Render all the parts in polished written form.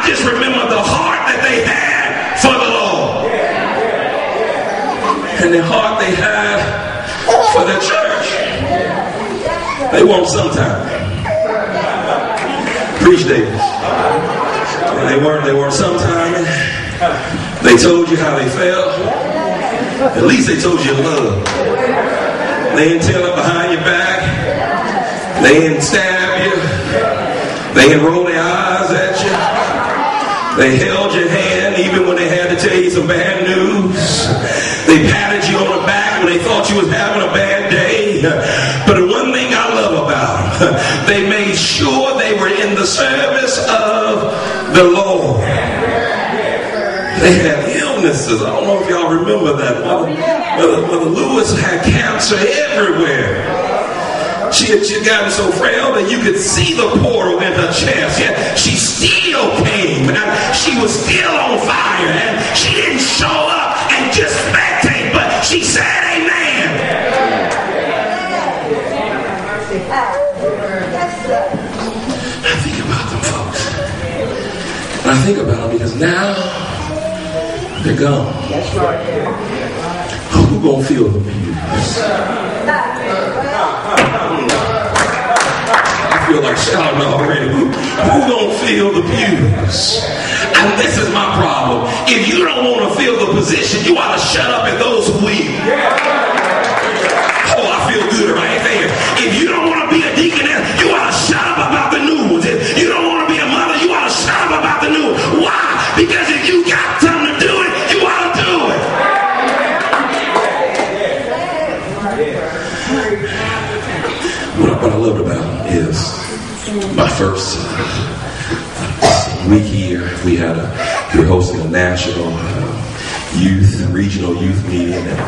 just remember the heart that they had for the Lord. And the heart they had for the church. They weren't sometime. Preach, David. They weren't sometime. They told you how they felt. At least they told you love. They didn't tell it behind your back. They didn't stab you. They didn't roll their eyes at you. They held your hand even when they had to tell you some bad news. They patted you on the back when they thought you was having a bad day. But the one thing I love about them, they made sure they were in the service of the Lord. They had illnesses. I don't know if y'all remember that. Mother Lewis had cancer everywhere. She had gotten so frail that you could see the portal in her chest. Yet she still came, and she was still on fire, and she didn't show up and just spectate, but she said amen. I think about them folks. And I think about them because now they're gone. That's right. Who gonna feel the pews? I feel like shouting already. Who gonna feel the pews? And this is my problem. If you don't want to feel the position, you ought to shut up at those who will. Oh, I feel good right there. If you don't want to be a deaconess, you ought to shut up about the new ones. If you don't want to be a mother, you ought to shut up about the new ones. Why? Because if you got something to do it, you ought to do it. What I loved about him is my first week here, we were hosting a national regional youth meeting, and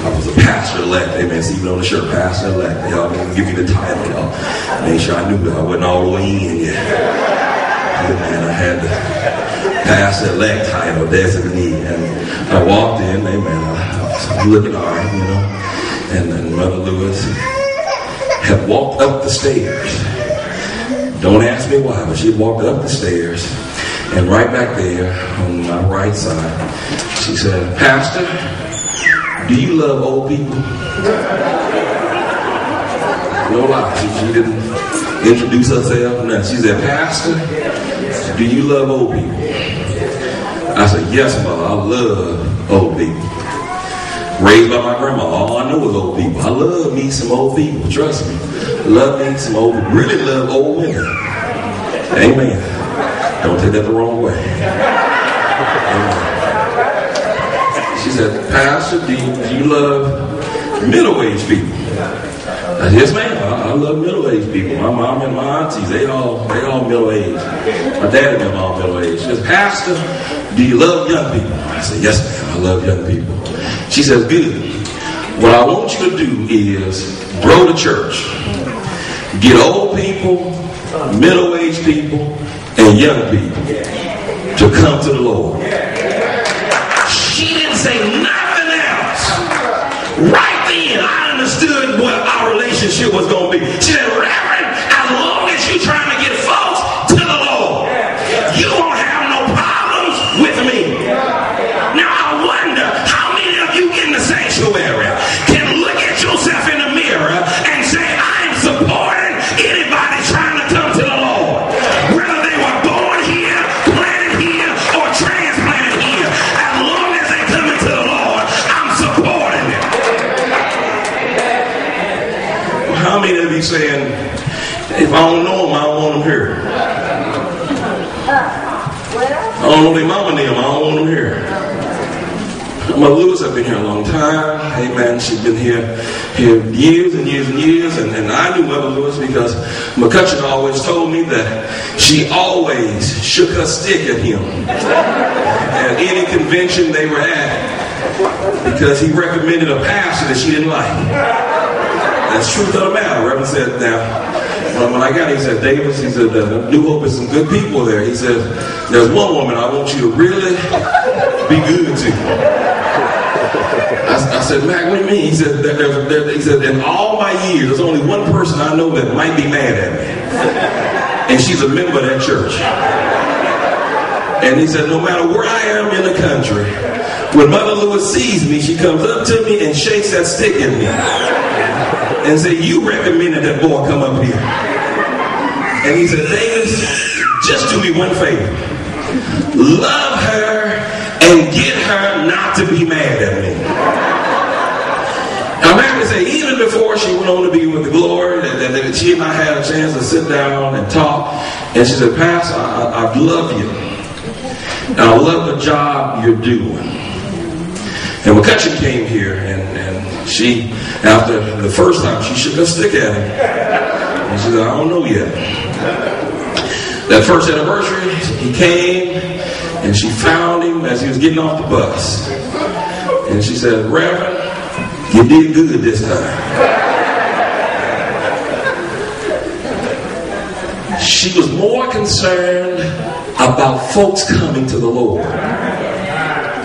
I was a pastor-elect. Amen. It's even on the shirt, pastor-elect. Y'all didn't give me the title, y'all. Made sure I knew that I wasn't all the way in yet. And I had the pastor-elect title, designee, and I walked in. Amen. I was looking hard, you know, and then Mother Lewis had walked up the stairs. Don't ask me why, but she walked up the stairs, and right back there on my right side, she said, "Pastor, do you love old people?" No lie, she didn't introduce herself. No, she said, "Pastor, do you love old people?" I said, "Yes, Mother, I love old people." Raised by my grandma, all I know is old people. I love me some old people, trust me. Love me some old people. Really love old women. Amen. Don't take that the wrong way. Amen. She said, "Pastor, do you love middle-aged people?" I said, "Yes, ma'am. I love middle-aged people. My mom and my aunties, they all middle-aged. My dad and them all middle-aged." She said, "Pastor, do you love young people?" I said, "Yes, ma'am. I love young people." She says, "Good. What I want you to do is grow the church. Get old people, middle-aged people, and young people to come to the Lord." She didn't say nothing else. Right then, I understood what our relationship was going to be. She said, "Reverend, as long as you're trying to get folks to the Lord, you won't have no problems with me." Now, I wonder how many of you in the sanctuary can look at yourself in the mirror and say, "I'm supporting anybody trying to come to the Lord, whether they were born here, planted here, or transplanted here. As long as they come into the Lord, I'm supporting them." How many of you saying, "If I don't know them, I don't want them here. I don't know their mama and them, I don't want them here"? Mother Lewis has been here a long time. Amen. She's been here years and years and years. And I knew Mother Lewis because McCutcheon always told me that she always shook her stick at him at any convention they were at because he recommended a pastor that she didn't like. That's the truth of the matter. Reverend said, now, when I got here, he said, "Davis," he said, "New Hope is some good people there." He said, "There's one woman I want you to really be good to." I said, "Mac, what do you mean?" He said, he said, "In all my years, there's only one person I know that might be mad at me. And she's a member of that church." And he said, no matter where I am in the country, when Mother Lewis sees me, she comes up to me and shakes that stick at me and say, you recommended that boy come up here. And he said, Davis, just do me one favor. Love her and get her not to be mad at me. I'm happy to say, even before she went on to be with the glory, that she and I had a chance to sit down and talk. And she said, Pastor, I love you. And I love the job you're doing. And McCutcheon came here, and she, after the first time, she shook her stick at him. And she said, I don't know yet. That first anniversary, he came, and she found him as he was getting off the bus. And she said, Reverend, you did good this time. She was more concerned about folks coming to the Lord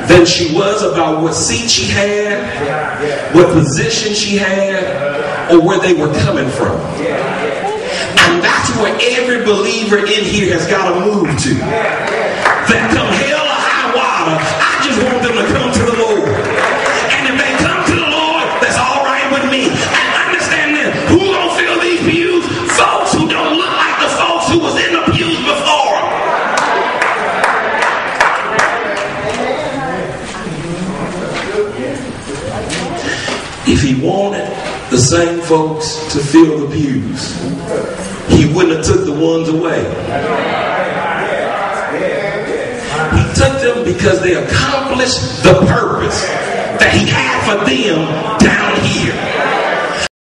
than she was about what seat she had, what position she had, or where they were coming from. And that's where every believer in here has got to move to. That come hell or high water, I just want them to come to the Lord. And if they come to the Lord, that's all right with me. And understand this, who gonna fill these pews? Folks who don't look like the folks who was in the pews before them. If he wanted the same folks to fill the pews, he wouldn't have took the ones away. He took them because they accomplished the purpose that he had for them down here.